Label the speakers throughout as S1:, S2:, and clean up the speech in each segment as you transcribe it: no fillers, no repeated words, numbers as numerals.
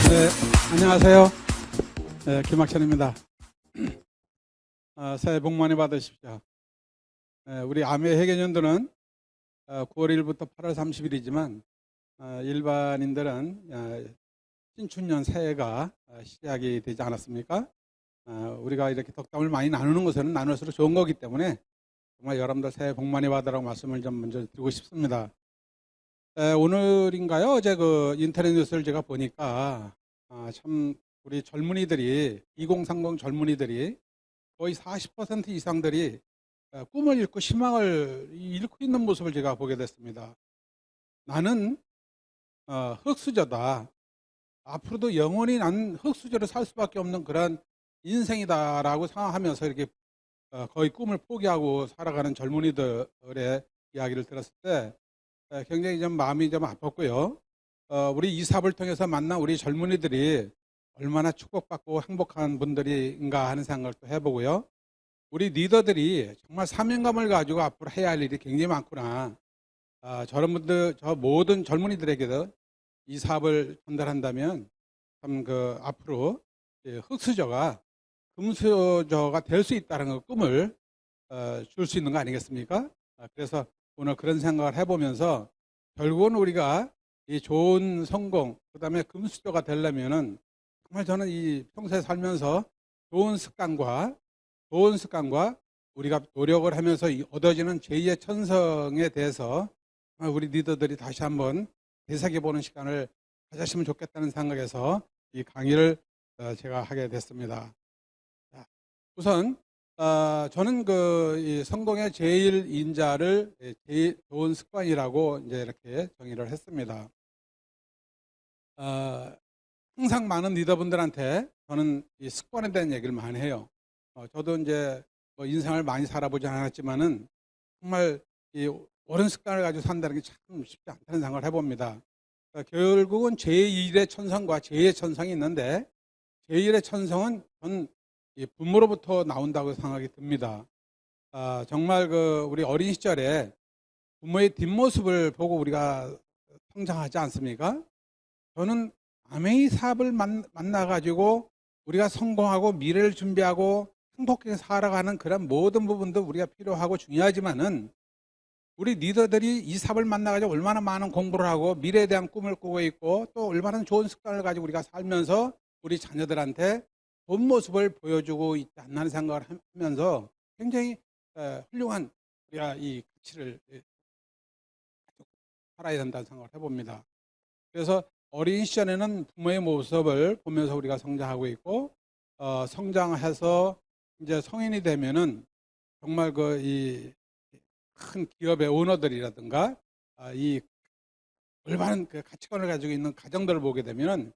S1: 네, 안녕하세요. 네, 김학천입니다. 새해 복 많이 받으십시오. 우리 암의 해계년도는 9월 1일부터 8월 30일이지만 일반인들은 신춘년 새해가 시작이 되지 않았습니까? 우리가 이렇게 덕담을 많이 나누는 것은 나눌수록 좋은 거기 때문에 정말 여러분들 새해 복 많이 받으라고 말씀을 좀 먼저 드리고 싶습니다. 오늘인가요? 어제 그 인터넷 뉴스를 제가 보니까 참 우리 젊은이들이 2030 젊은이들이 거의 40% 이상들이 꿈을 잃고 희망을 잃고 있는 모습을 제가 보게 됐습니다. 나는 흙수저다. 앞으로도 영원히 난 흙수저로 살 수밖에 없는 그런 인생이다라고 생각하면서 이렇게 거의 꿈을 포기하고 살아가는 젊은이들의 이야기를 들었을 때 굉장히 좀 마음이 좀 아팠고요. 우리 이 사업을 통해서 만난 우리 젊은이들이 얼마나 축복받고 행복한 분들인가 하는 생각을 또 해보고요. 우리 리더들이 정말 사명감을 가지고 앞으로 해야 할 일이 굉장히 많구나. 저런 분들, 저 모든 젊은이들에게도 이 사업을 전달한다면 참 그 앞으로 흙수저가 금수저가 될 수 있다는 그 꿈을 줄 수 있는 거 아니겠습니까? 그래서 오늘 그런 생각을 해보면서 결국은 우리가 이 좋은 성공, 그 다음에 금수저가 되려면은 정말 저는 이 평소에 살면서 좋은 습관과 우리가 노력을 하면서 얻어지는 제2의 천성에 대해서 우리 리더들이 다시 한번 되새겨보는 시간을 가졌으면 좋겠다는 생각에서 이 강의를 제가 하게 됐습니다. 우선 저는 이 성공의 제일 인자를 제일 좋은 습관이라고 이제 이렇게 정의를 했습니다. 항상 많은 리더분들한테 저는 이 습관에 대한 얘기를 많이 해요. 저도 이제 뭐 인생을 많이 살아보지 않았지만은 정말 이 옳은 습관을 가지고 산다는 게 참 쉽지 않다는 생각을 해봅니다. 결국은 제1의 천성과 제2의 천성이 있는데 제1의 천성은 전 부모로부터 나온다고 생각이 듭니다. 정말 우리 어린 시절에 부모의 뒷모습을 보고 우리가 성장하지 않습니까? 저는 아메이 사업을 만나가지고 우리가 성공하고 미래를 준비하고 행복하게 살아가는 그런 모든 부분도 우리가 필요하고 중요하지만은 우리 리더들이 이 사업을 만나가지고 얼마나 많은 공부를 하고 미래에 대한 꿈을 꾸고 있고 또 얼마나 좋은 습관을 가지고 우리가 살면서 우리 자녀들한테 본 모습을 보여주고 있지 않나 하는 생각을 하면서 굉장히 훌륭한 우리가 이 가치를 살아야 된다는 생각을 해봅니다. 그래서 어린 시절에는 부모의 모습을 보면서 우리가 성장하고 있고 성장해서 이제 성인이 되면은 정말 이 큰 기업의 오너들이라든가 이 올바른 그 가치관을 가지고 있는 가정들을 보게 되면은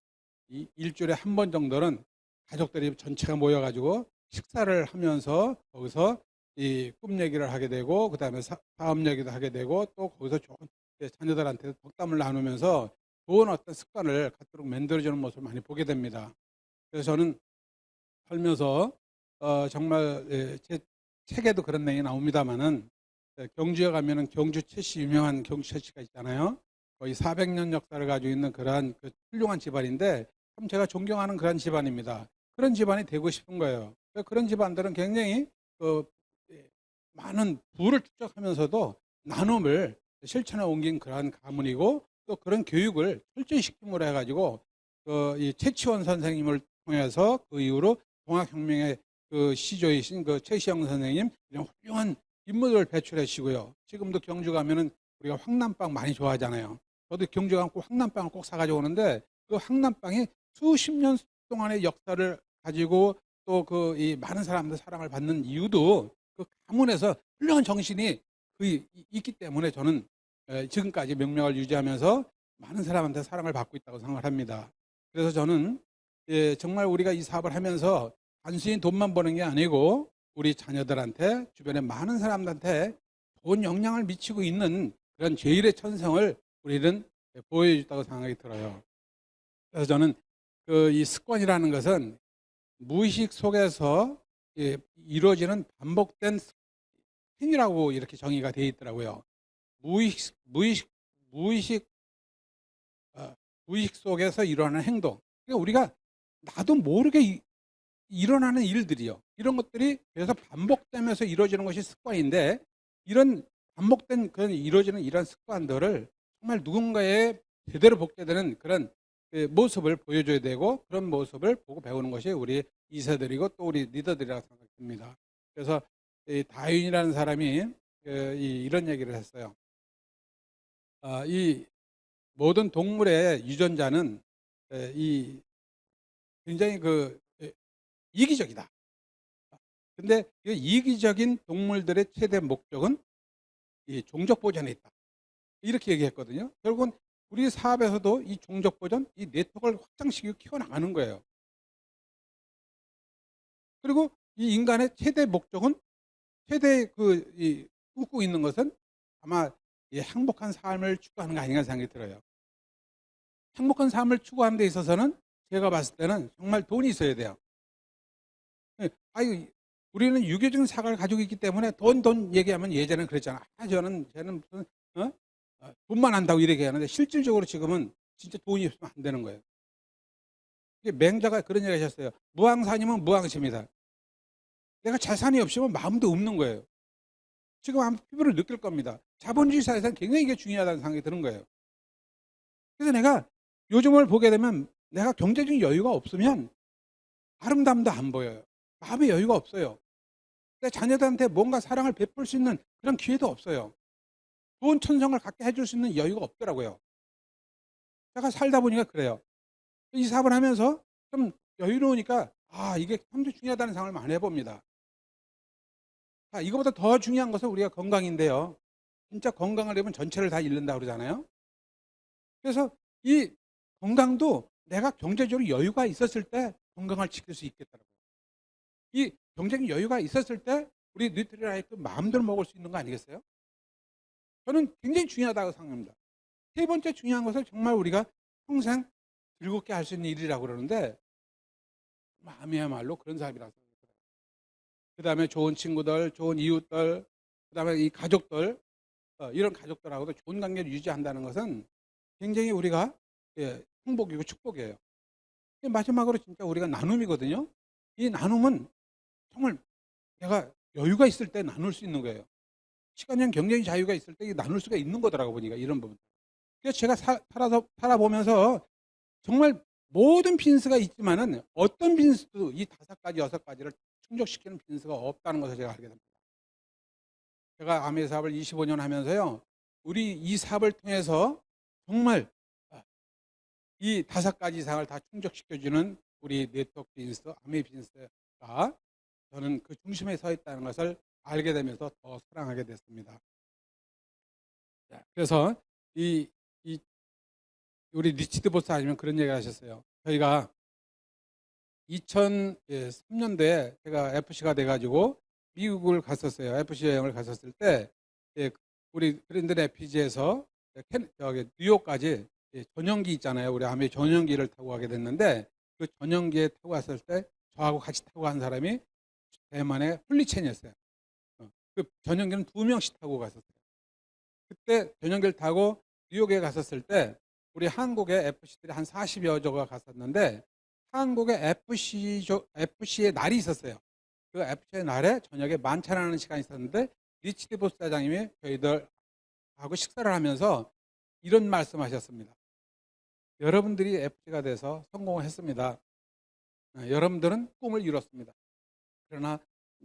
S1: 이 일주일에 한 번 정도는 가족들이 전체가 모여가지고 식사를 하면서 거기서 이 꿈 얘기를 하게 되고 그 다음에 사업 얘기도 하게 되고 또 거기서 좋은 자녀들한테 덕담을 나누면서 좋은 어떤 습관을 갖도록 만들어주는 모습을 많이 보게 됩니다. 그래서 저는 살면서 정말 제 책에도 그런 내용이 나옵니다만은 경주에 가면은 경주 채씨 유명한 경주 채씨가 있잖아요. 거의 400년 역사를 가지고 있는 그러한 그 훌륭한 집안인데 참 제가 존경하는 그런 집안입니다. 그런 집안이 되고 싶은 거예요. 그런 집안들은 굉장히 많은 부를 축적하면서도 나눔을 실천에 옮긴 그러한 가문이고 또 그런 교육을 철저히 시킴으로 해가지고 이 최치원 선생님을 통해서 그 이후로 동학혁명의 그 시조이신 그 최시영 선생님 이런 훌륭한 인물을 배출해 주시고요. 지금도 경주 가면은 우리가 황남빵 많이 좋아하잖아요. 저도 경주 가면 꼭 황남빵을 꼭 사가지고 오는데 그 황남빵이 수십 년 동안의 역사를 가지고 또 이 많은 사람들 사랑을 받는 이유도 그 가문에서 훌륭한 정신이 있기 때문에 저는 지금까지 명명을 유지하면서 많은 사람한테 사랑을 받고 있다고 생각을 합니다. 그래서 저는 정말 우리가 이 사업을 하면서 단순히 돈만 버는 게 아니고 우리 자녀들한테 주변에 많은 사람들한테 좋은 영향을 미치고 있는 그런 제1의 천성을 우리는 보여줬다고 생각이 들어요. 그래서 저는 이 습관이라는 것은 무의식 속에서 이루어지는 반복된 행위라고 이렇게 정의가 되어 있더라고요. 무의식 속에서 일어나는 행동. 그러니까 우리가 나도 모르게 일어나는 일들이요. 이런 것들이 계속 반복되면서 이루어지는 것이 습관인데, 이런 반복된 그런 이루어지는 이런 습관들을 정말 누군가의 제대로 복게 되는 그런 모습을 보여줘야 되고, 그런 모습을 보고 배우는 것이 우리 이세들이고 또 우리 리더들이라고 생각됩니다. 그래서 이 다윈이라는 사람이 이런 얘기를 했어요. 이 모든 동물의 유전자는 이 굉장히 이기적이다. 근데 이 이기적인 동물들의 최대 목적은 이 종족 보존에 있다. 이렇게 얘기했거든요. 결국은 우리 사업에서도 이 종족 보존, 이 네트워크를 확장시키고 키워나가는 거예요. 그리고 이 인간의 최대 목적은, 최대 꿈꾸고 있는 것은 아마 이 행복한 삶을 추구하는 거 아닌가 생각이 들어요. 행복한 삶을 추구하는 데 있어서는 제가 봤을 때는 정말 돈이 있어야 돼요. 우리는 유교적인 사과를 가지고 있기 때문에 돈 얘기하면 예전에는 그랬잖아. 쟤는 무슨 돈만 한다고 이렇게 하는데, 실질적으로 지금은 진짜 돈이 없으면 안 되는 거예요. 맹자가 그런 얘기 하셨어요. 무항산이면 무항심이다. 내가 자산이 없으면 마음도 없는 거예요. 지금 아마 피부를 느낄 겁니다. 자본주의 사회에서는 굉장히 이게 중요하다는 생각이 드는 거예요. 그래서 내가 요즘을 보게 되면 내가 경제적인 여유가 없으면 아름다움도 안 보여요. 마음의 여유가 없어요. 내 자녀들한테 뭔가 사랑을 베풀 수 있는 그런 기회도 없어요. 좋은 천성을 갖게 해줄 수 있는 여유가 없더라고요. 제가 살다 보니까 그래요. 이 사업을 하면서 좀 여유로우니까 이게 굉장히 중요하다는 생각을 많이 해봅니다. 이거보다 더 중요한 것은 우리가 건강인데요. 진짜 건강을 잃으면 전체를 다 잃는다 그러잖아요. 그래서 이 건강도 내가 경제적으로 여유가 있었을 때 건강을 지킬 수 있겠더라고요. 이 경제적 여유가 있었을 때 우리 뉴트리라이트 마음대로 먹을 수 있는 거 아니겠어요? 저는 굉장히 중요하다고 생각합니다. 세 번째 중요한 것은 정말 우리가 평생 즐겁게 할 수 있는 일이라고 그러는데, 마음이야말로 그런 사람이라고 생각해요. 그 다음에 좋은 친구들, 좋은 이웃들, 그 다음에 이 가족들, 이런 가족들하고도 좋은 관계를 유지한다는 것은 굉장히 우리가 행복이고 축복이에요. 마지막으로 진짜 우리가 나눔이거든요. 이 나눔은 정말 내가 여유가 있을 때 나눌 수 있는 거예요. 시간적 경제적 자유가 있을 때 나눌 수가 있는 거더라고 보니까, 이런 부분. 그래서 제가 살아보면서 정말 모든 빈스가 있지만은 어떤 빈스도 이 5가지, 6가지를 충족시키는 빈스가 없다는 것을 제가 알게 됩니다. 제가 아메 사업을 25년 하면서요, 우리 이 사업을 통해서 정말 이 5가지 이상을 다 충족시켜주는 우리 네트워크 빈스, 아메 빈스가 저는 그 중심에 서 있다는 것을 알게 되면서 더 사랑하게 됐습니다. 그래서 우리 리치드 보스 아니면 그런 얘기를 하셨어요. 저희가 2003년도에 제가 FC가 돼가지고 미국을 갔었어요. FC 여행을 갔었을 때 우리 그랜드 레피지에서 뉴욕까지 전용기 있잖아요. 우리 아메 전용기를 타고 가게 됐는데, 그 전용기에 타고 갔을 때 저하고 같이 타고 간 사람이 대만의 훌리첸이었어요. 그 전용기는 2명씩 타고 갔었어요. 그때 전용기를 타고 뉴욕에 갔었을 때 우리 한국의 FC들이 한 40여 조가 갔었는데, 한국의 FC의 날이 있었어요. 그 FC의 날에 저녁에 만찬하는 시간이 있었는데, 리치드 보스 사장님이 저희들하고 식사를 하면서 이런 말씀하셨습니다. 여러분들이 FC가 돼서 성공을 했습니다. 여러분들은 꿈을 이뤘습니다. 그러나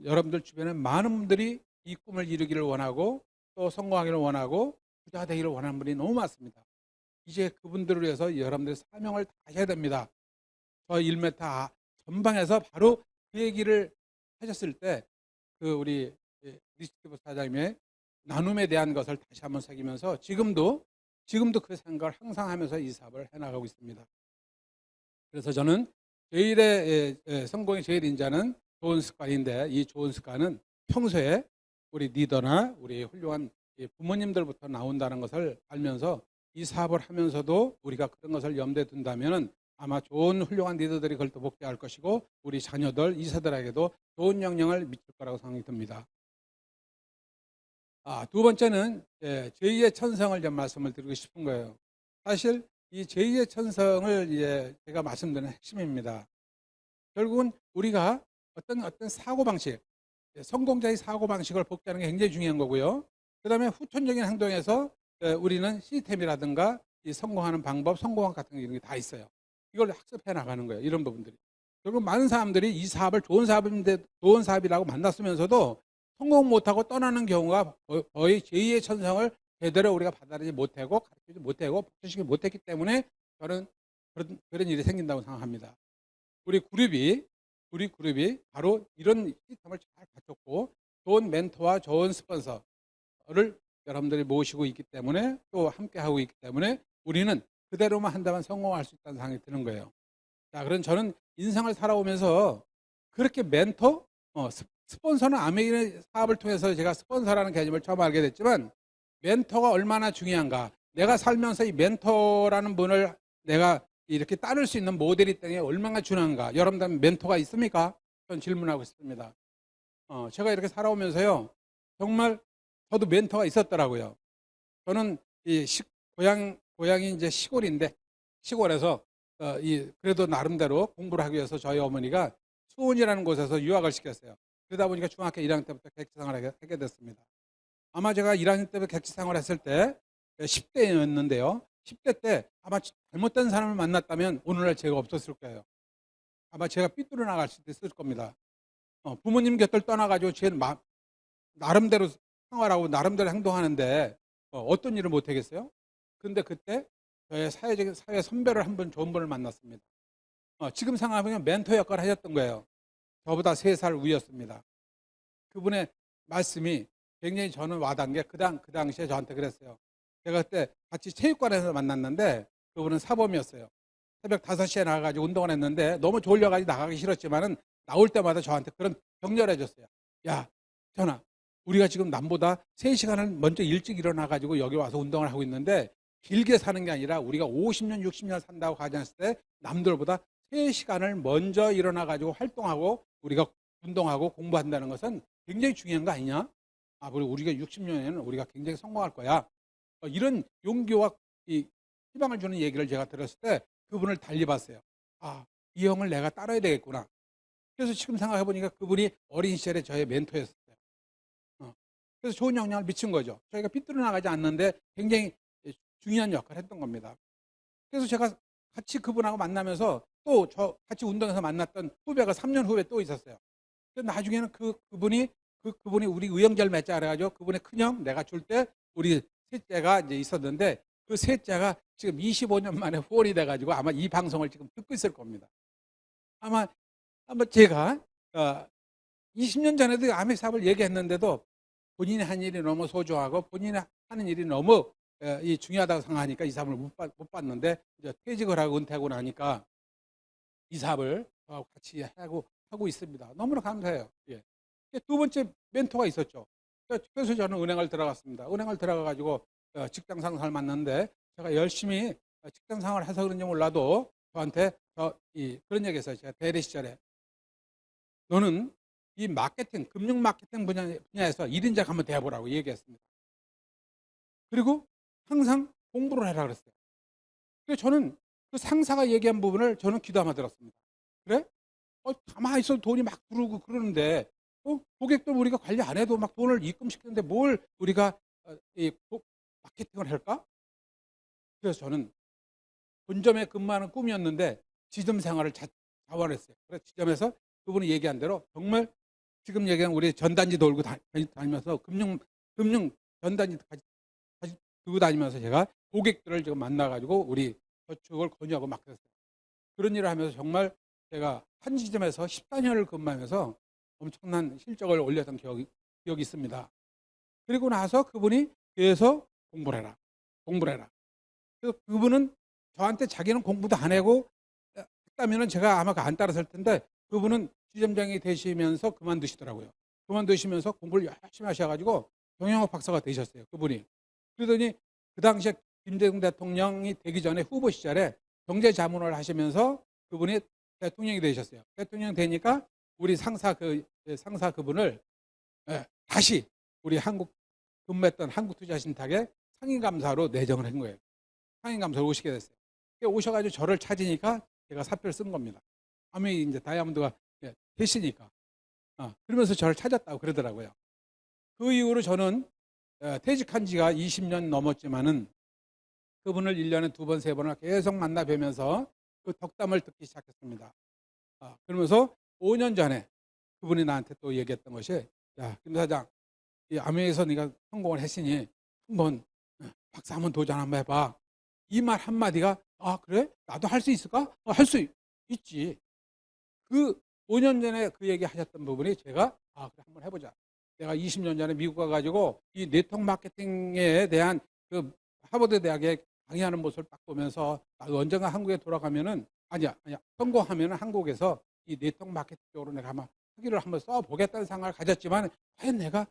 S1: 여러분들 주변에 많은 분들이 이 꿈을 이루기를 원하고 또 성공하기를 원하고 부자 되기를 원하는 분이 너무 많습니다. 이제 그분들을 위해서 여러분들의 사명을 다하셔야 됩니다. 저 1m 전방에서 바로 그 얘기를 하셨을 때 우리 리치드 사장님의 나눔에 대한 것을 다시 한번 새기면서 지금도 그 생각을 항상 하면서 이 사업을 해나가고 있습니다. 그래서 저는 제일의 성공의 제일 인자는 좋은 습관인데, 이 좋은 습관은 평소에 우리 리더나 우리 훌륭한 부모님들부터 나온다는 것을 알면서 이 사업을 하면서도 우리가 그런 것을 염두에 둔다면 아마 좋은 훌륭한 리더들이 그걸 또 복귀할 것이고, 우리 자녀들, 이세들에게도 좋은 영향을 미칠 거라고 생각이 듭니다. 두 번째는 제2의 천성을 좀 말씀을 드리고 싶은 거예요. 사실 이 제2의 천성을 이제 제가 말씀드리는 핵심입니다. 결국은 우리가 어떤 사고방식, 성공자의 사고방식을 복제하는 게 굉장히 중요한 거고요. 그 다음에 후천적인 행동에서 우리는 시스템이라든가 이 성공하는 방법, 성공학 같은 게 이런 게 다 있어요. 이걸 학습해 나가는 거예요. 이런 부분들이. 결국 많은 사람들이 이 사업을 좋은 사업인데 좋은 사업이라고 만났으면서도 성공 못하고 떠나는 경우가 거의 제2의 천성을 제대로 우리가 받아들이지 못하고 가르치지 못하고 복제시키지 못했기 때문에 저는 그런 일이 생긴다고 생각합니다. 우리 그룹이 바로 이런 시스템을 잘 갖췄고 좋은 멘토와 좋은 스폰서를 여러분들이 모시고 있기 때문에 또 함께 하고 있기 때문에 우리는 그대로만 한다면 성공할 수 있다는 생각이 드는 거예요. 자, 그럼 저는 인생을 살아오면서 그렇게 멘토, 스폰서는 아메리칸 사업을 통해서 제가 스폰서라는 개념을 처음 알게 됐지만 멘토가 얼마나 중요한가. 내가 살면서 이 멘토라는 분을 내가 이렇게 따를 수 있는 모델이 때문에 얼마나 중요한가. 여러분들 멘토가 있습니까? 전 질문하고 싶습니다. 제가 이렇게 살아오면서요, 정말 저도 멘토가 있었더라고요. 저는 고향이 이제 시골인데, 시골에서 그래도 나름대로 공부를 하기 위해서 저희 어머니가 수원이라는 곳에서 유학을 시켰어요. 그러다 보니까 중학교 1학년 때부터 객지 생활을 하게 됐습니다. 아마 제가 1학년 때부터 객지 생활을 했을 때 10대였는데요. 10대 때 아마 잘못된 사람을 만났다면 오늘날 제가 없었을 거예요. 아마 제가 삐뚤어 나갈 수도 있을 겁니다. 부모님 곁을 떠나가지고 제 나름대로 생활하고 나름대로 행동하는데 어떤 일을 못하겠어요? 근데 그때 저의 사회 선배를 한 분 좋은 분을 만났습니다. 지금 생각하면 멘토 역할을 하셨던 거예요. 저보다 3살 위였습니다. 그분의 말씀이 굉장히 저는 와닿은 게 그 당시에 저한테 그랬어요. 제가 그때 같이 체육관에서 만났는데 그분은 사범이었어요. 새벽 5시에 나가가지고 운동을 했는데 너무 졸려가지고 나가기 싫었지만은 나올 때마다 저한테 그런 격려를 해줬어요. 야, 전하, 우리가 지금 남보다 3시간을 먼저 일찍 일어나가지고 여기 와서 운동을 하고 있는데 길게 사는 게 아니라 우리가 50년, 60년 산다고 가정했을 때 남들보다 3시간을 먼저 일어나가지고 활동하고 우리가 운동하고 공부한다는 것은 굉장히 중요한 거 아니냐? 그리고 우리가 60년에는 우리가 굉장히 성공할 거야. 이런 용기와 이 희망을 주는 얘기를 제가 들었을 때 그분을 달리 봤어요. 이 형을 내가 따라야 되겠구나. 그래서 지금 생각해 보니까 그분이 어린 시절에 저의 멘토였어요. 그래서 좋은 영향을 미친 거죠. 저희가 삐뚤어 나가지 않는데 굉장히 중요한 역할을 했던 겁니다. 그래서 제가 같이 그분하고 만나면서 또 저 같이 운동해서 만났던 후배가 3년 후에 또 있었어요. 근데 나중에는 그분이 우리 의형제를 맺자 그래가지고 그분의 큰형 내가 줄 때 우리 셋째가 이제 있었는데 그 셋째가 지금 25년 만에 후원이 돼가지고 아마 이 방송을 지금 듣고 있을 겁니다. 아마 제가 20년 전에도 아메 사업을 얘기했는데도 본인이 한 일이 너무 소중하고 본인이 하는 일이 너무 이 중요하다고 생각하니까 이 사업을 못 봤는데 이제 퇴직을 하고 은퇴하고 나니까 이 사업을 저하고 같이 하고 있습니다. 너무나 감사해요. 예. 두 번째 멘토가 있었죠. 그래서 저는 은행을 들어갔습니다. 은행을 들어가가지고 직장 상사를 만났는데 제가 열심히 직장 생활을 해서 그런지 몰라도 저한테 그런 얘기했어요. 제가 대리 시절에 너는 이 마케팅, 금융 마케팅 분야에서 1인자가 한번 되어보라고 얘기했습니다. 그리고 항상 공부를 해라 그랬어요. 그래서 저는 그 상사가 얘기한 부분을 저는 귀담아 들었습니다. 그래? 가만히 있어도 돈이 막 들어오고 그러는데 고객들 우리가 관리 안 해도 막 돈을 입금시키는데 뭘 우리가 마케팅을 할까? 그래서 저는 본점에 근무하는 꿈이었는데 지점 생활을 자원했어요. 그래서 지점에서 그분이 얘기한 대로 정말 지금 얘기한 우리 전단지 돌고 다니면서 금융 전단지 같이 들고 다니면서 제가 고객들을 지금 만나가지고 우리 저축을 권유하고 막 그랬어요. 그런 일을 하면서 정말 제가 한 지점에서 14년을 근무하면서 엄청난 실적을 올렸던 기억이 있습니다. 그리고 나서 그분이 계속 공부를 해라. 그래서 그분은 저한테 자기는 공부도 안 하고 했다면 제가 아마 안 따라설 텐데 그분은 지점장이 되시면서 그만두시더라고요. 그만두시면서 공부를 열심히 하셔가지고 경영학 박사가 되셨어요. 그분이. 그러더니 그 당시에 김대중 대통령이 되기 전에 후보 시절에 경제자문을 하시면서 그분이 대통령이 되셨어요. 대통령이 되니까 우리 상사 그분을 다시 우리 근무했던 한국투자신탁에 상임감사로 내정을 한 거예요. 상임감사로 오시게 됐어요. 오셔가지고 저를 찾으니까 제가 사표를 쓴 겁니다. 아메이 이제 다이아몬드가 계시니까. 그러면서 저를 찾았다고 그러더라고요. 그 이후로 저는 퇴직한 지가 20년 넘었지만은 그분을 1년에 2번, 3번을 계속 만나 뵈면서 그 덕담을 듣기 시작했습니다. 그러면서 5년 전에 그분이 나한테 또 얘기했던 것이, 야, 김 사장, 이 아메에서 네가 성공을 했으니 한번 박사 한번 도전 한번 해봐. 이 말 한마디가, 그래? 나도 할 수 있을까? 할 수 있지. 그 5년 전에 그 얘기 하셨던 부분이 제가, 그래, 한번 해보자. 내가 20년 전에 미국 가가지고 이 네트워크 마케팅에 대한 그 하버드 대학에 강의하는 모습을 딱 보면서 나도 언젠가 한국에 돌아가면은, 아니야. 성공하면은 한국에서 이 네트워크 마케팅 쪽으로 내가 아마 학위를 한번 써보겠다는 생각을 가졌지만, 과연 내가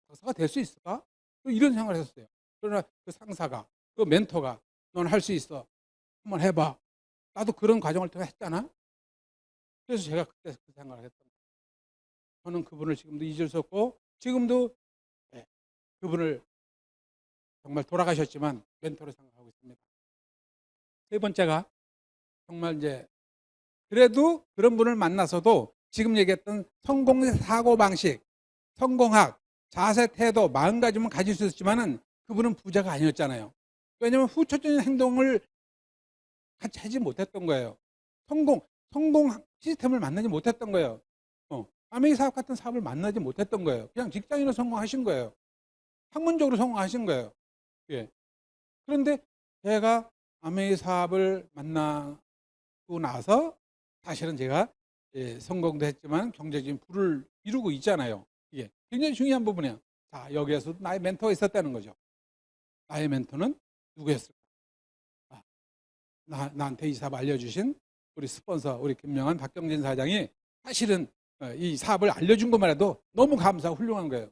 S1: 박사가 될 수 있을까? 이런 생각을 했었어요. 그러나 그 상사가, 그 멘토가, 넌 할 수 있어. 한번 해봐. 나도 그런 과정을 통해 했잖아. 그래서 제가 그때 그 생각을 했던 거예요. 저는 그분을 지금도 잊을 수 없고, 지금도 그분을 정말 돌아가셨지만 멘토로 생각하고 있습니다. 세 번째가, 정말 이제 그래도 그런 분을 만나서도 지금 얘기했던 성공의 사고방식, 성공학, 자세, 태도, 마음가짐은 가질 수 있었지만은 그분은 부자가 아니었잖아요. 왜냐하면 후천적인 행동을 같이 하지 못했던 거예요. 성공 시스템을 만나지 못했던 거예요. 아메이 사업 같은 사업을 만나지 못했던 거예요. 그냥 직장인으로 성공하신 거예요. 학문적으로 성공하신 거예요. 예. 그런데 제가 아메이 사업을 만나고 나서 사실은 제가 성공도 했지만 경제적인 부를 이루고 있잖아요. 이게 굉장히 중요한 부분이에요. 자, 여기에서 나의 멘토가 있었다는 거죠. 나의 멘토는 누구였을까? 나한테 이 사업 알려주신 우리 스폰서, 우리 김명환, 박경진 사장이 사실은 이 사업을 알려준 것만 해도 너무 감사하고 훌륭한 거예요.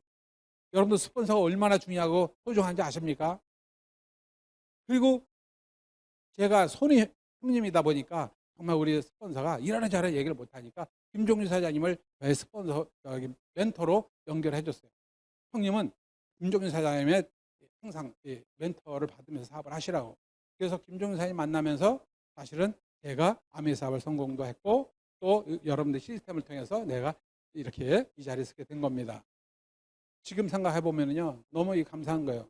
S1: 여러분도 스폰서가 얼마나 중요하고 소중한지 아십니까? 그리고 제가 손이 형님이다 보니까 정말 우리 스폰서가 이러나 저러나 얘기를 못하니까 김종주 사장님을 저의 스폰서, 멘토로 연결해 줬어요. 형님은 김종주 사장님의 항상 멘토를 받으면서 사업을 하시라고. 그래서 김종주 사장님 만나면서 사실은 제가 아메이 사업을 성공도 했고, 또 여러분들 시스템을 통해서 내가 이렇게 이 자리에 서게 된 겁니다. 지금 생각해 보면요, 너무 감사한 거예요.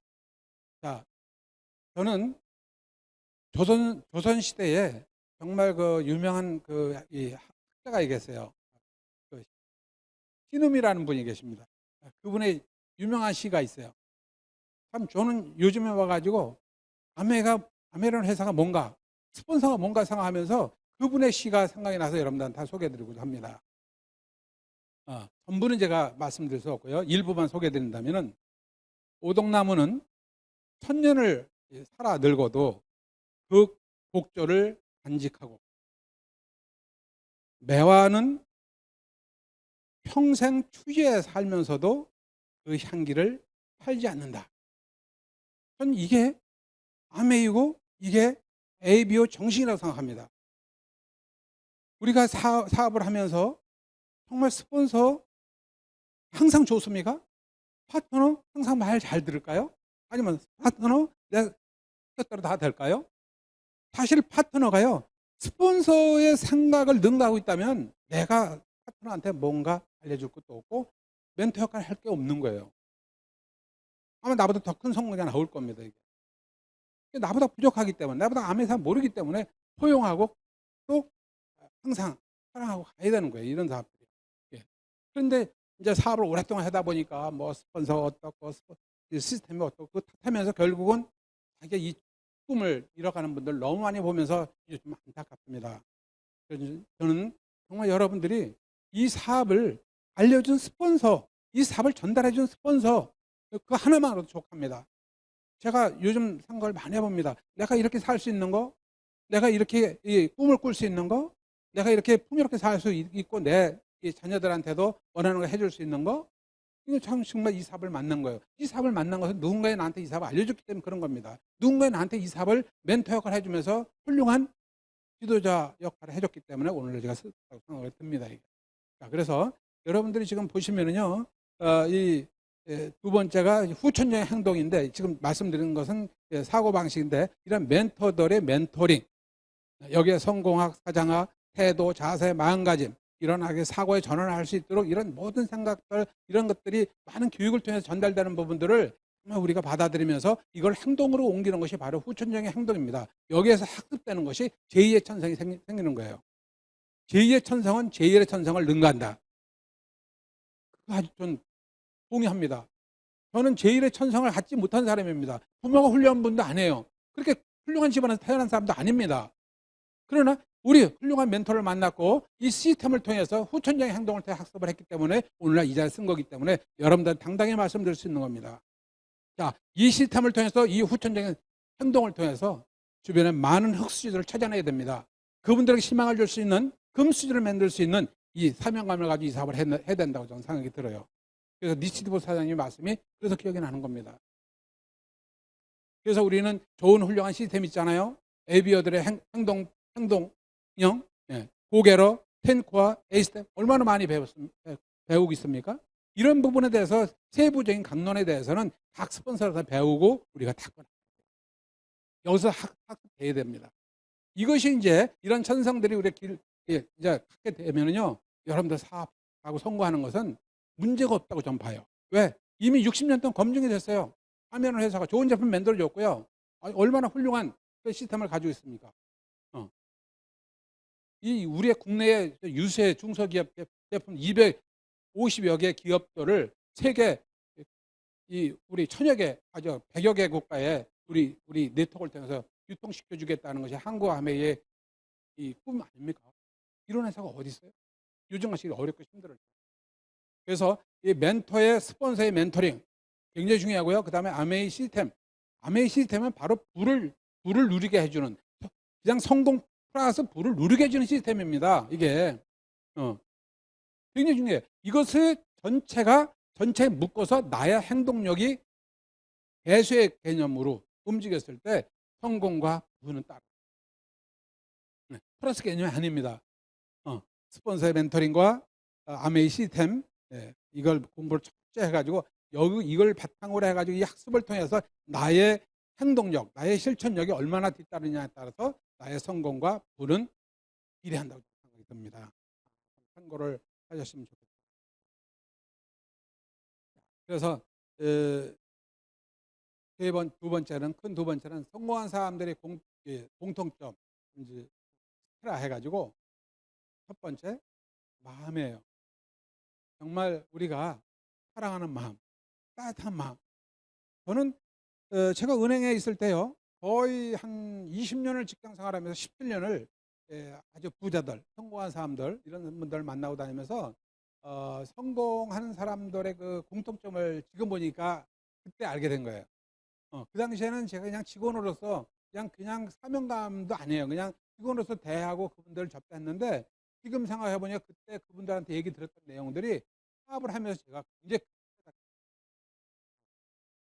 S1: 자, 저는 조선 시대에 정말 그 유명한 이 학자가 계세요. 그 신음이라는 분이 계십니다. 그분의 유명한 시가 있어요. 참 저는 요즘에 와가지고 아메라는 회사가 뭔가, 스폰서가 뭔가 생각하면서 그분의 시가 생각이 나서 여러분들한테 다 소개해드리고자 합니다. 전부는 제가 말씀드릴 수 없고요. 일부만 소개해드린다면은, 오동나무는 천년을 살아 늙어도 그 곡조를 간직하고, 매화는 평생 추위에 살면서도 그 향기를 팔지 않는다. 전 이게 아메이고 이게 ABO 정신이라고 생각합니다. 우리가 사업을 하면서 정말 스폰서 항상 좋습니까? 파트너 항상 말 잘 들을까요? 아니면 파트너 내가 뜻대로 다 될까요? 사실 파트너가요, 스폰서의 생각을 능가하고 있다면 내가 파트너한테 뭔가 알려줄 것도 없고 멘토 역할을 할 게 없는 거예요. 아마 나보다 더 큰 성공이 나올 겁니다. 이게. 나보다 부족하기 때문에, 나보다 아메이 사업 모르기 때문에 포용하고 또 항상 사랑하고 가야 되는 거예요. 이런 사업들이. 그런데 이제 사업을 오랫동안 하다 보니까 뭐 스폰서가 어떻고 시스템이 어떻고 그거 탓하면서 결국은 자기가 이 꿈을 잃어가는 분들 너무 많이 보면서 이제 좀 안타깝습니다. 그래서 저는 정말 여러분들이 이 사업을 알려준 스폰서, 이 사업을 전달해준 스폰서, 그 하나만으로도 족합니다. 제가 요즘 생각을 많이 해봅니다. 내가 이렇게 살 수 있는 거, 내가 이렇게 꿈을 꿀 수 있는 거, 내가 이렇게 풍요롭게 살 수 있고 내 자녀들한테도 원하는 거 해줄 수 있는 거, 이거 정말 이 사업을 만난 거예요. 이 사업을 만난 것은 누군가에 나한테 이 사업을 알려줬기 때문에 그런 겁니다. 누군가에 나한테 이 사업을 멘토 역할을 해주면서 훌륭한 지도자 역할을 해줬기 때문에 오늘 제가 생각을 듭니다. 자, 그래서 여러분들이 지금 보시면은요, 이 두 번째가 후천적인 행동인데, 지금 말씀드리는 것은 사고방식인데, 이런 멘토들의 멘토링, 여기에 성공학, 사장학, 태도, 자세, 마음가짐, 일어나게 사고에 전환할 수 있도록 이런 모든 생각들, 이런 것들이 많은 교육을 통해서 전달되는 부분들을 우리가 받아들이면서 이걸 행동으로 옮기는 것이 바로 후천적인 행동입니다. 여기에서 학습되는 것이 제2의 천성이 생기는 거예요. 제2의 천성은 제1의 천성을 능가한다. 그거 아주 전 동의합니다. 저는 제1의 천성을 갖지 못한 사람입니다. 부모가 훌륭한 분도 아니에요. 그렇게 훌륭한 집안에서 태어난 사람도 아닙니다. 그러나 우리 훌륭한 멘토를 만났고 이 시스템을 통해서 후천적인 행동을 통해 학습을 했기 때문에 오늘날 이 자리에 쓴 거기 때문에 여러분들 당당히 말씀드릴 수 있는 겁니다. 자, 이 시스템을 통해서 이 후천적인 행동을 통해서 주변에 많은 흙수저들을 찾아내야 됩니다. 그분들에게 희망을 줄 수 있는 금수저를 만들 수 있는 이 사명감을 가지고 이 사업을 해야 된다고 저는 생각이 들어요. 그래서 니치디보 사장님 말씀이 그래서 기억이 나는 겁니다. 그래서 우리는 좋은 훌륭한 시스템 있잖아요. 에비어들의 행동형, 예, 고게러, 텐코와 에이스텝 얼마나 많이 배우고 있습니까? 이런 부분에 대해서 세부적인 강론에 대해서는 각 스폰서에서 배우고 우리가 탁구를 여기서 학습해야 됩니다. 이것이 이제 이런 천성들이 우리 이제 갖게 되면은요, 여러분들 사업하고 성공하는 것은 문제가 없다고 저는 봐요. 왜? 이미 60년 동안 검증이 됐어요. 하면은 회사가 좋은 제품 만들어줬고요. 얼마나 훌륭한 시스템을 가지고 있습니까? 이 우리의 국내의 유세 중소기업 제품 250여 개 기업들을 세계 우리 천여 개, 100여 개 국가에 우리 네트워크를 통해서 유통시켜 주겠다는 것이 한국 아메의 이 꿈 아닙니까? 이런 회사가 어디 있어요? 요즘 같이 어렵고 힘들어요. 그래서 이 멘토의 스폰서의 멘토링 굉장히 중요하고요. 그 다음에 아메이 시스템은 바로 불을 누리게 해주는, 그냥 성공 플러스 불을 누리게 해주는 시스템입니다. 이게 굉장히 중요해요. 이것을 전체에 묶어서 나의 행동력이 배수의 개념으로 움직였을 때 성공과 부는 따로. 플러스 개념이 아닙니다. 스폰서의 멘토링과 아메이 시스템, 이걸 공부를 철저히 해가지고 이걸 바탕으로 해가지고 이 학습을 통해서 나의 행동력, 나의 실천력이 얼마나 뒤따르냐에 따라서 나의 성공과 부는 비례한다고 생각이 듭니다. 참고를 하셨으면 좋겠습니다. 그래서 두 번째는 성공한 사람들의 공통점 이제 해가지고 첫 번째 마음이에요. 정말 우리가 사랑하는 마음, 따뜻한 마음. 저는 제가 은행에 있을 때요, 거의 한 20년을 직장 생활하면서 17년을 아주 부자들, 성공한 사람들 이런 분들 만나고 다니면서 성공하는 사람들의 그 공통점을 지금 보니까 그때 알게 된 거예요. 그 당시에는 제가 그냥 직원으로서 그냥 사명감도 아니에요. 그냥 직원으로서 대하고 그분들을 접대했는데 지금 생각해 보니까 그때 그분들한테 얘기 들었던 내용들이 사업을 하면서 제가 굉장히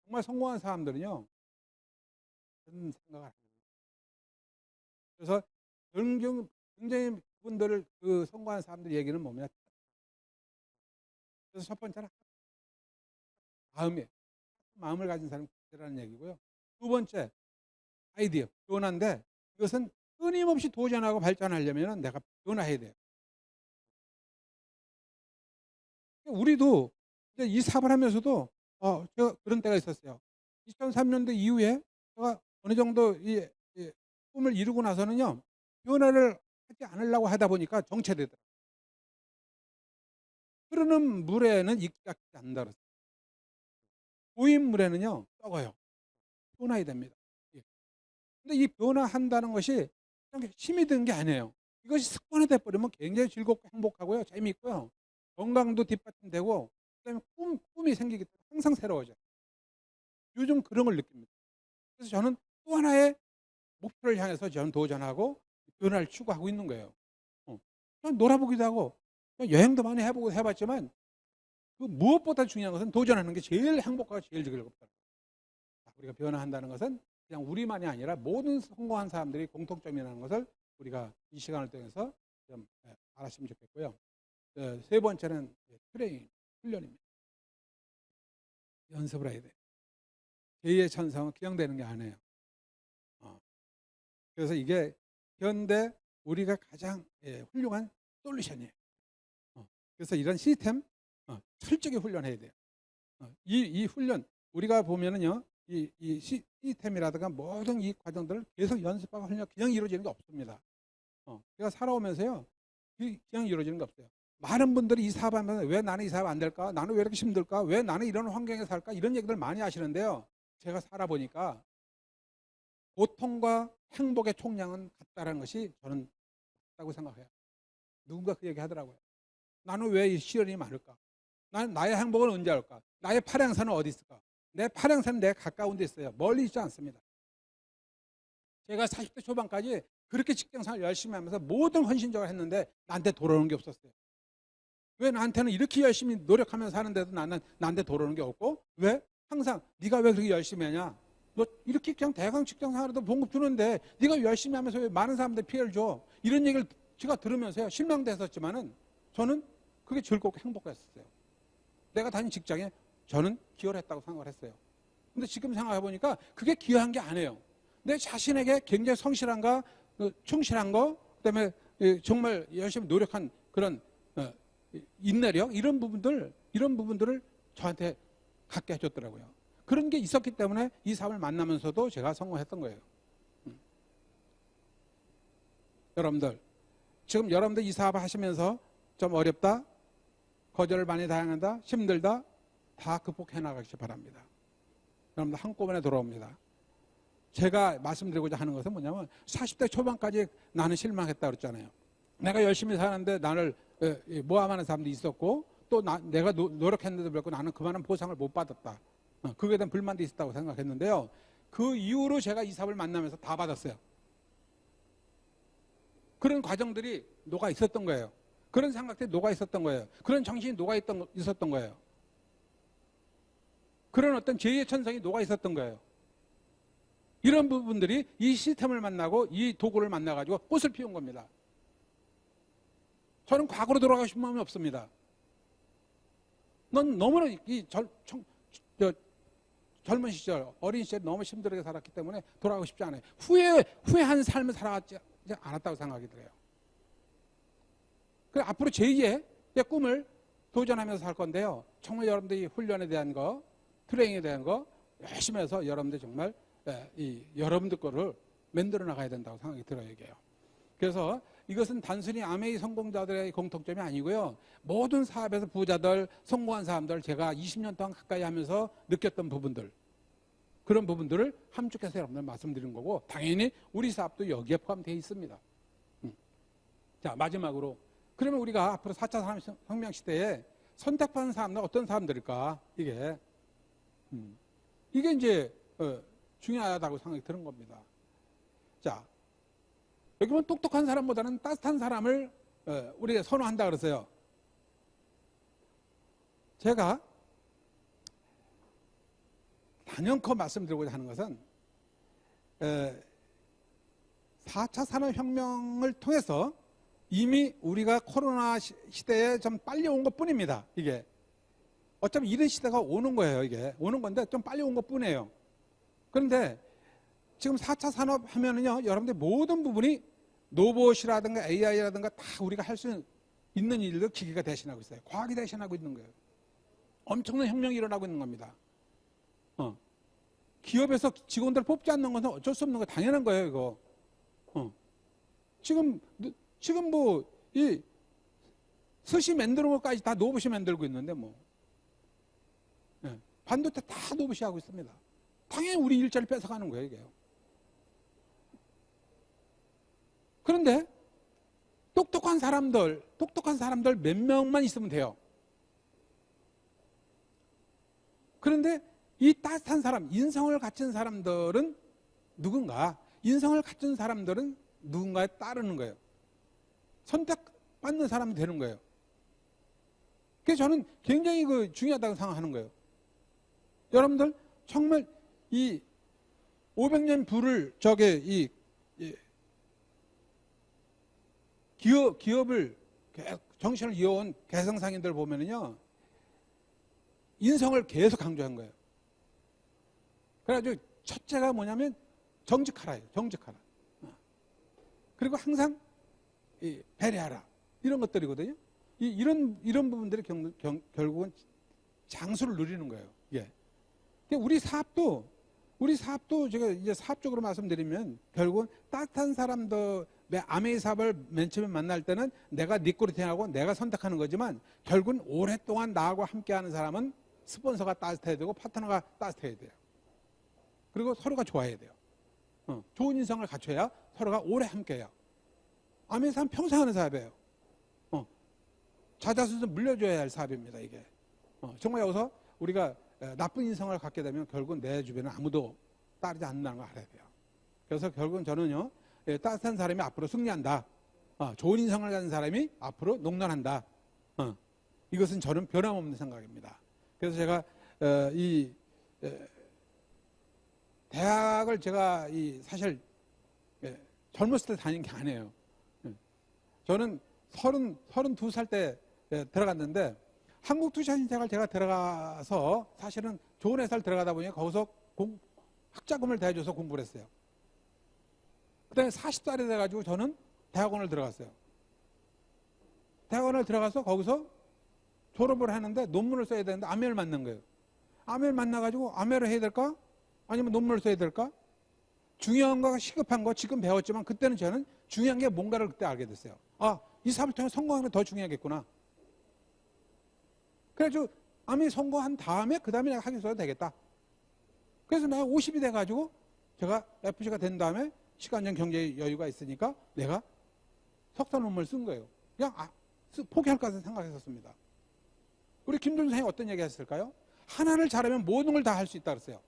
S1: 정말 성공한 사람들은요 그런 생각을 합니다. 그래서 굉장히 그분들을 그 성공한 사람들 얘기는 뭐냐. 그래서 첫 번째는 마음을 가진 사람이라는 얘기고요. 두 번째 아이디어 변화인데 이것은 끊임없이 도전하고 발전하려면 내가 변화해야 돼요. 우리도 이제 이 사업을 하면서도 제가 그런 때가 있었어요. 2003년도 이후에 제가 어느 정도 이 꿈을 이루고 나서는요 변화를 하지 않으려고 하다 보니까 정체되더라고요. 흐르는 물에는 이끼가 끼지 않는다 그랬어요. 고인 물에는요 썩어요. 변화해야 됩니다. 근데 이 변화한다는 것이 그냥 힘이 드는 게 아니에요. 이것이 습관이 돼버리면 굉장히 즐겁고 행복하고요. 재미있고요. 건강도 뒷받침되고 그다음에 꿈이 생기기 때문에 항상 새로워져요. 요즘 그런 걸 느낍니다. 그래서 저는 또 하나의 목표를 향해서 저는 도전하고 변화를 추구하고 있는 거예요. 그냥 놀아보기도 하고 여행도 많이 해봤지만 그 무엇보다 중요한 것은 도전하는 게 제일 행복하고 제일 즐겁다. 우리가 변화한다는 것은 그냥 우리만이 아니라 모든 성공한 사람들이 공통점이라는 것을 우리가 이 시간을 통해서 좀 알았으면 좋겠고요. 세 번째는 훈련입니다. 연습을 해야 돼요. 제2의 천성은 기억되는 게 아니에요. 그래서 이게 현대 우리가 가장 훌륭한 솔루션이에요. 그래서 이런 시스템 철저히 훈련해야 돼요. 이 훈련 우리가 보면은요, 이 시스템이라든가 모든 이 과정들을 계속 연습하고 훈련 그냥 이루어지는 게 없습니다. 제가 살아오면서요, 그냥 이루어지는 게 없어요. 많은 분들이 이 사업하면서 왜 나는 이 사업 안 될까? 나는 왜 이렇게 힘들까? 왜 나는 이런 환경에서 살까? 이런 얘기들 많이 하시는데요. 제가 살아보니까 고통과 행복의 총량은 같다는 것이 저는 맞다고 생각해요. 누군가 그 얘기 하더라고요. 나는 왜 이 시련이 많을까? 나의 행복은 언제 올까? 나의 팔행선은 어디 있을까? 내 팔행선은 내 가까운 데 있어요. 멀리 있지 않습니다. 제가 40대 초반까지 그렇게 직장생활 열심히 하면서 모든 헌신적으로 했는데 나한테 돌아오는 게 없었어요. 왜 나한테는 이렇게 열심히 노력하면서 사는데도 나한테 돌아오는 게 없고, 왜? 항상 네가 왜 그렇게 열심히 하냐? 너 이렇게 그냥 대강 직장생활에도 봉급 주는데 네가 열심히 하면서 왜 많은 사람들 피해를 줘? 이런 얘기를 제가 들으면서요, 실망도 했었지만은 저는 그게 즐겁고 행복했었어요. 내가 다닌 직장에 저는 기여를 했다고 생각을 했어요. 근데 지금 생각해 보니까 그게 기여한 게 아니에요. 내 자신에게 굉장히 성실한가, 충실한 거, 그다음에 정말 열심히 노력한 그런 인내력, 이런 부분들을 저한테 갖게 해줬더라고요. 그런 게 있었기 때문에 이 사업을 만나면서도 제가 성공했던 거예요. 여러분들, 지금 여러분들 이 사업을 하시면서 좀 어렵다, 거절을 많이 당한다, 힘들다, 다 극복해 나가시기 바랍니다. 여러분들 한꺼번에 돌아옵니다. 제가 말씀드리고자 하는 것은 뭐냐면 40대 초반까지 나는 실망했다 그랬잖아요. 내가 열심히 사는데 나를 모함하는 사람도 있었고, 또 내가 노력했는데도 불구하고 나는 그만한 보상을 못 받았다. 그거에 대한 불만도 있었다고 생각했는데요. 그 이후로 제가 이 사업을 만나면서 다 받았어요. 그런 과정들이 녹아 있었던 거예요. 그런 생각들이 녹아 있었던 거예요. 그런 정신이 녹아 있었던 거예요. 그런 어떤 제2의 천성이 녹아 있었던 거예요. 이런 부분들이 이 시스템을 만나고 이 도구를 만나가지고 꽃을 피운 겁니다. 저는 과거로 돌아가고 싶은 마음이 없습니다. 넌 너무나 젊은 시절, 어린 시절 너무 힘들게 살았기 때문에 돌아가고 싶지 않아요. 후회한 삶을 살아가지 않았다고 생각이 들어요. 그래서 앞으로 제2의 꿈을 도전하면서 살 건데요. 정말 여러분들이 훈련에 대한 거, 트레이닝에 대한 거 열심히 해서 여러분들 정말 여러분들 거를 만들어 나가야 된다고 생각이 들어요, 이게요. 그래서 이것은 단순히 아메이 성공자들의 공통점이 아니고요. 모든 사업에서 부자들, 성공한 사람들, 제가 20년 동안 가까이 하면서 느꼈던 부분들, 그런 부분들을 함축해서 여러분들 말씀드린 거고, 당연히 우리 사업도 여기에 포함되어 있습니다. 자, 마지막으로, 그러면 우리가 앞으로 4차 산업혁명 시대에 선택받는 사람들은 어떤 사람들일까? 이게 이제 중요하다고 생각이 드는 겁니다. 자, 여기 보면 똑똑한 사람보다는 따뜻한 사람을 우리가 선호한다 그랬어요. 제가 단연코 말씀드리고자 하는 것은 4차 산업혁명을 통해서 이미 우리가 코로나 시대에 좀 빨리 온 것 뿐입니다. 이게 어차피 이런 시대가 오는 거예요. 이게 오는 건데 좀 빨리 온 것 뿐이에요. 그런데 지금 4차 산업 하면은요, 여러분들 모든 부분이 로봇이라든가 AI라든가 다 우리가 할 수 있는 일도 기계가 대신하고 있어요. 과학이 대신하고 있는 거예요. 엄청난 혁명이 일어나고 있는 겁니다. 기업에서 직원들 뽑지 않는 것은 어쩔 수 없는 거 당연한 거예요, 이거. 지금 뭐 이 스시 만드는 것까지 다 로봇이 만들고 있는데 뭐. 반도체 다 로봇이 하고 있습니다. 당연히 우리 일자리 뺏어가는 거예요, 이게요. 그런데 똑똑한 사람들 몇 명만 있으면 돼요. 그런데 이 따뜻한 사람, 인성을 갖춘 사람들은 누군가? 인성을 갖춘 사람들은 누군가에 따르는 거예요. 선택받는 사람이 되는 거예요. 그래서 저는 굉장히 중요하다고 생각하는 거예요. 여러분들 정말 이 500년 부를 기업을 정신을 이어온 개성상인들 보면은요, 인성을 계속 강조한 거예요. 그래가지고 첫째가 뭐냐면 정직하라예요. 정직하라. 그리고 항상 배려하라. 이런 것들이거든요. 이런 부분들이 결국은 장수를 누리는 거예요. 예. 우리 사업도 제가 이제 사업적으로 말씀드리면 결국은 따뜻한 사람도 아메이 사업을 맨 처음에 만날 때는 내가 네 꼬리 탱하고 내가 선택하는 거지만 결국은 오랫동안 나하고 함께하는 사람은 스폰서가 따뜻해야 되고 파트너가 따뜻해야 돼요. 그리고 서로가 좋아야 돼요. 좋은 인성을 갖춰야 서로가 오래 함께해요. 아메이 사업 평생 하는 사업이에요. 자자수수 물려줘야 할 사업입니다. 이게 정말 여기서 우리가 나쁜 인성을 갖게 되면 결국은 내 주변에 아무도 따르지 않는다는 걸 알아야 돼요. 그래서 결국은 저는요, 따뜻한 사람이 앞으로 승리한다. 좋은 인성을 가진 사람이 앞으로 농론한다. 이것은 저는 변함없는 생각입니다. 그래서 제가 대학을 제가 사실 젊었을 때 다닌 게 아니에요. 저는 32살 때 들어갔는데 한국투자신대학을 제가 들어가서 사실은 좋은 회사를 들어가다 보니 거기서 학자금을 대줘서 공부를 했어요. 그 다음에 40살이 돼가지고 저는 대학원을 들어갔어요. 대학원을 들어가서 거기서 졸업을 하는데 논문을 써야 되는데 아메를 만난 거예요. 아메를 만나가지고 아메를 해야 될까? 아니면 논문을 써야 될까? 중요한 거, 시급한 거 지금 배웠지만 그때는 저는 중요한 게 뭔가를 그때 알게 됐어요. 이 사업을 통해 성공하는 게 더 중요하겠구나. 그래가지고 아메 성공한 다음에 그 다음에 내가 학위 써도 되겠다. 그래서 내가 50이 돼가지고 제가 FC가 된 다음에 시간적 경제 여유가 있으니까 내가 석사 논문을 쓴 거예요. 그냥 포기할까 생각했었습니다. 우리 김준 선생님이 어떤 얘기 했을까요? 하나를 잘하면 모든 걸 다 할 수 있다 그랬어요.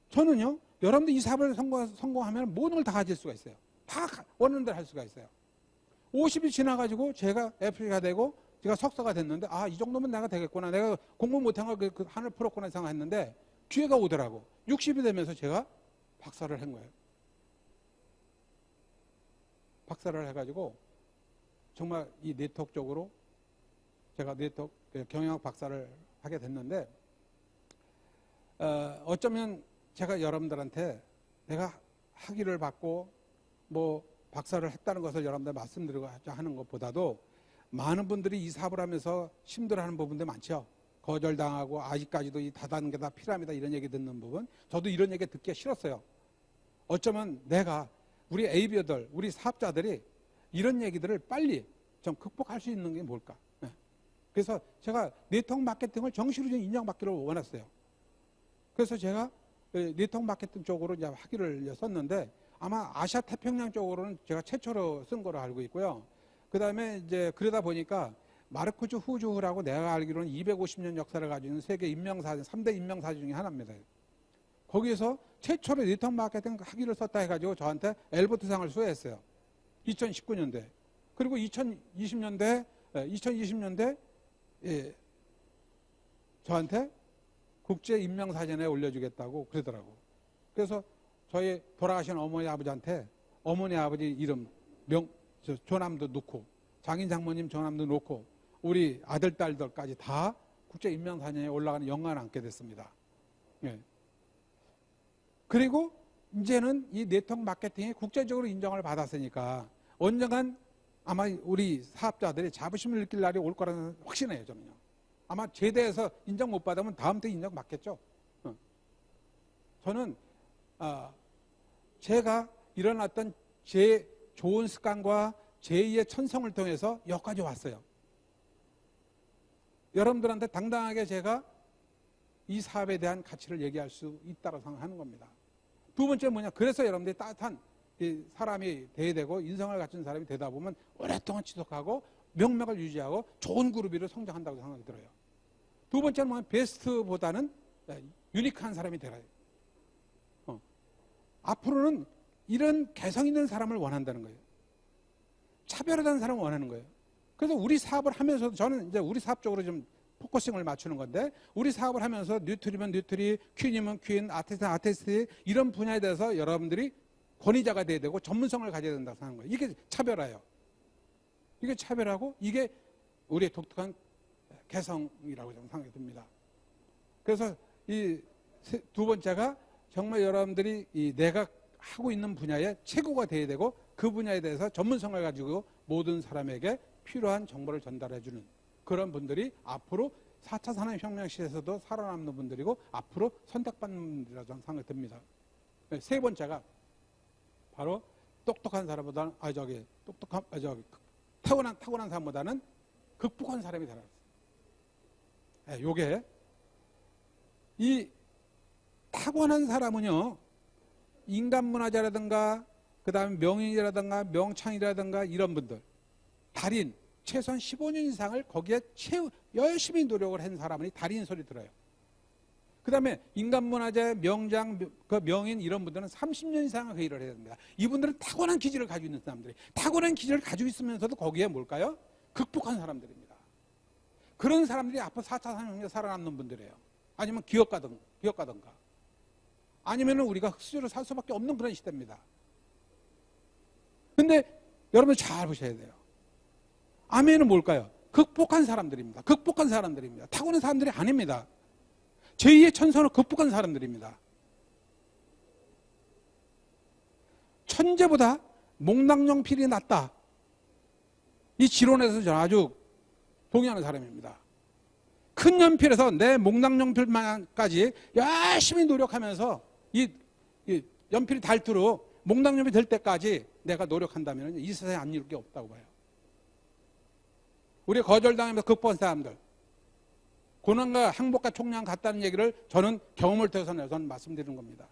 S1: 저는요, 여러분들 이 사업을 성공하면 모든 걸 다 가질 수가 있어요. 다 원하는 대로 할 수가 있어요. 50이 지나가지고 제가 FC가 되고 제가 석사가 됐는데 이 정도면 내가 되겠구나. 내가 공부 못한 걸 그 하늘 풀었구나 생각했는데 기회가 오더라고. 60이 되면서 제가 박사를 한 거예요. 박사를 해가지고 정말 이 네트워크 쪽으로 제가 네트워크 경영학 박사를 하게 됐는데 어쩌면 제가 여러분들한테 내가 학위를 받고 뭐 박사를 했다는 것을 여러분들 말씀드리고자 하는 것보다도 많은 분들이 이 사업을 하면서 힘들어하는 부분들 많죠. 거절당하고 아직까지도 이 다단계다 피라미다 이런 얘기 듣는 부분, 저도 이런 얘기 듣기가 싫었어요. 어쩌면 내가 우리 AB어들, 우리 사업자들이 이런 얘기들을 빨리 좀 극복할 수 있는 게 뭘까. 그래서 제가 네트워크 마케팅을 정식으로 좀 인정받기를 원했어요. 그래서 제가 네트워크 마케팅 쪽으로 이제 학위를 썼는데 아마 아시아 태평양 쪽으로는 제가 최초로 쓴 거로 알고 있고요. 그 다음에 이제 그러다 보니까 마르쿠즈 후주후라고 내가 알기로는 250년 역사를 가지고 있는 세계 인명사진, 3대 인명사진 중에 하나입니다. 거기에서 최초로 네트워크 마케팅 학위를 썼다 해가지고 저한테 엘버트상을 수여했어요. 2019년도에. 그리고 2020년대 저한테 국제 인명사진에 올려주겠다고 그러더라고. 그래서 저희 돌아가신 어머니 아버지한테 어머니 아버지 이름 조남도 넣고 장인 장모님 조남도 넣고 우리 아들 딸들까지 다 국제 인명사진에 올라가는 영광을 안게 됐습니다. 예. 그리고 이제는 이 네트워크 마케팅이 국제적으로 인정을 받았으니까 언젠간 아마 우리 사업자들이 자부심을 느낄 날이 올 거라는 확신해요. 저는요. 아마 제대해서 인정 못 받으면 다음 때 인정 받겠죠. 저는 제가 일어났던 제 좋은 습관과 제2의 천성을 통해서 여기까지 왔어요. 여러분들한테 당당하게 제가 이 사업에 대한 가치를 얘기할 수 있다고 생각하는 겁니다. 두 번째 뭐냐, 그래서 여러분들이 따뜻한 사람이 돼야 되고 인성을 갖춘 사람이 되다 보면 오랫동안 지속하고 명맥을 유지하고 좋은 그룹으로 성장한다고 생각이 들어요. 두 번째는 뭐냐, 베스트보다는 유니크한 사람이 되라. 앞으로는 이런 개성 있는 사람을 원한다는 거예요. 차별화된 사람을 원하는 거예요. 그래서 우리 사업을 하면서도 저는 이제 우리 사업 쪽으로 좀 포커싱을 맞추는 건데, 우리 사업을 하면서 뉴트리면 뉴트리, 퀸이면 퀸, 아티스트면 아티스트, 이런 분야에 대해서 여러분들이 권위자가 돼야 되고 전문성을 가져야 된다고 생각하는 거예요. 이게 차별화예요. 이게 차별하고 이게 우리의 독특한 개성이라고 저는 생각이 듭니다. 그래서 이 두 번째가 정말 여러분들이 내가 하고 있는 분야의 최고가 돼야 되고 그 분야에 대해서 전문성을 가지고 모든 사람에게 필요한 정보를 전달해주는 그런 분들이 앞으로 4차 산업혁명 시대에서도 살아남는 분들이고 앞으로 선택받는 분들이라고 저는 생각이 듭니다. 세 번째가 바로 똑똑한 사람보다는 타고난 사람보다는 극복한 사람이 되라. 요게 이 타고난 사람은요 인간문화재라든가 그 다음에 명인이라든가 명창이라든가 이런 분들 달인 최소한 15년 이상을 거기에 열심히 노력을 한 사람이 달인 소리 들어요. 그 다음에 인간문화재, 명장, 명인 이런 분들은 30년 이상을 그 일을 해야 됩니다. 이분들은 타고난 기질을 가지고 있는 사람들이 타고난 기질을 가지고 있으면서도 거기에 뭘까요? 극복한 사람들입니다. 그런 사람들이 앞으로 4차 산업혁명에 살아남는 분들이에요. 아니면 기업가든가 아니면 우리가 흙수저로 살 수밖에 없는 그런 시대입니다. 근데 여러분 잘 보셔야 돼요. 아멘은 뭘까요? 극복한 사람들입니다. 극복한 사람들입니다. 타고난 사람들이 아닙니다. 제2의 천선을 극복한 사람들입니다. 천재보다 몽당연필이 낫다. 이 지론에서 저는 아주 동의하는 사람입니다. 큰 연필에서 내 몽당연필만까지 열심히 노력하면서 이 연필이 닳도록 몽당연필이 될 때까지 내가 노력한다면 이 세상에 안 이룰 게 없다고 봐요. 우리 거절당하면서 극복한 사람들 고난과 행복과 총량 같다는 얘기를 저는 경험을 통해서 저는 말씀드리는 겁니다.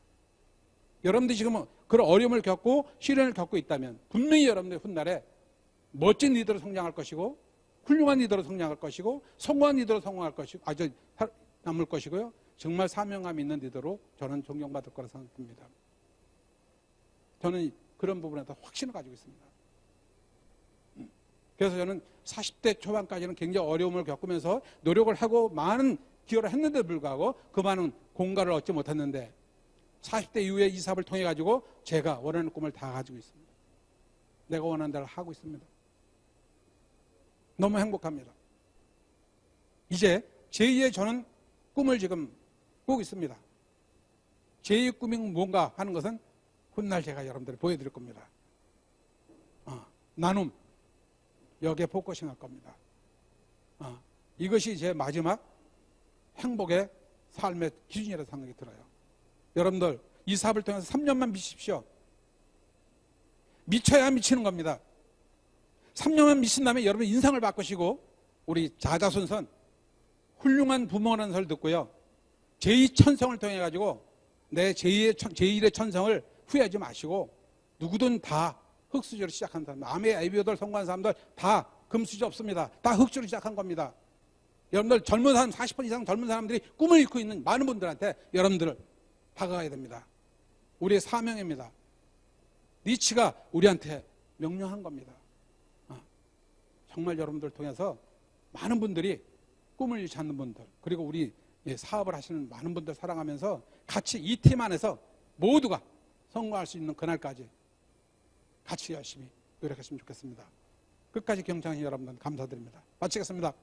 S1: 여러분들이 지금 그런 어려움을 겪고 시련을 겪고 있다면 분명히 여러분들 훗날에 멋진 리더로 성장할 것이고 훌륭한 리더로 성장할 것이고 성공한 리더로 성공할 것이고 아주 남을 것이고요. 정말 사명감 있는 리더로 저는 존경받을 거라 생각합니다. 저는 그런 부분에서 확신을 가지고 있습니다. 그래서 저는 40대 초반까지는 굉장히 어려움을 겪으면서 노력을 하고 많은 기여를 했는데도 불구하고 그 많은 공과를 얻지 못했는데 40대 이후에 이 사업을 통해 가지고 제가 원하는 꿈을 다 가지고 있습니다. 내가 원하는 대로 하고 있습니다. 너무 행복합니다. 이제 제2의 저는 꿈을 지금 꾸고 있습니다. 제2의 꿈이 뭔가 하는 것은 훗날 제가 여러분들을 보여드릴 겁니다. 나눔. 여기에 포커싱 할 겁니다. 이것이 제 마지막 행복의 삶의 기준이라고 생각이 들어요. 여러분들 이 사업을 통해서 3년만 미십시오. 미쳐야 미치는 겁니다. 3년만 미친 다음에 여러분 인상을 바꾸시고 우리 자자손손 훌륭한 부모라는 소리를 듣고요. 제2천성을 통해 가지고 내 제1의 천성을 후회하지 마시고 누구든 다 흙수저로 시작한 사람, 암의 아이비오들 성공한 사람들 다 금수저 없습니다. 다 흙수저로 시작한 겁니다. 여러분들 젊은 사람, 40번 이상 젊은 사람들이 꿈을 잃고 있는 많은 분들한테 여러분들을 다가가야 됩니다. 우리의 사명입니다. 니치가 우리한테 명령한 겁니다. 정말 여러분들 통해서 많은 분들이 꿈을 잃지 않는 분들 그리고 우리 사업을 하시는 많은 분들 사랑하면서 같이 이 팀 안에서 모두가 성공할 수 있는 그날까지 같이 열심히 노력했으면 좋겠습니다. 끝까지 경청해 주신 여러분 감사드립니다. 마치겠습니다.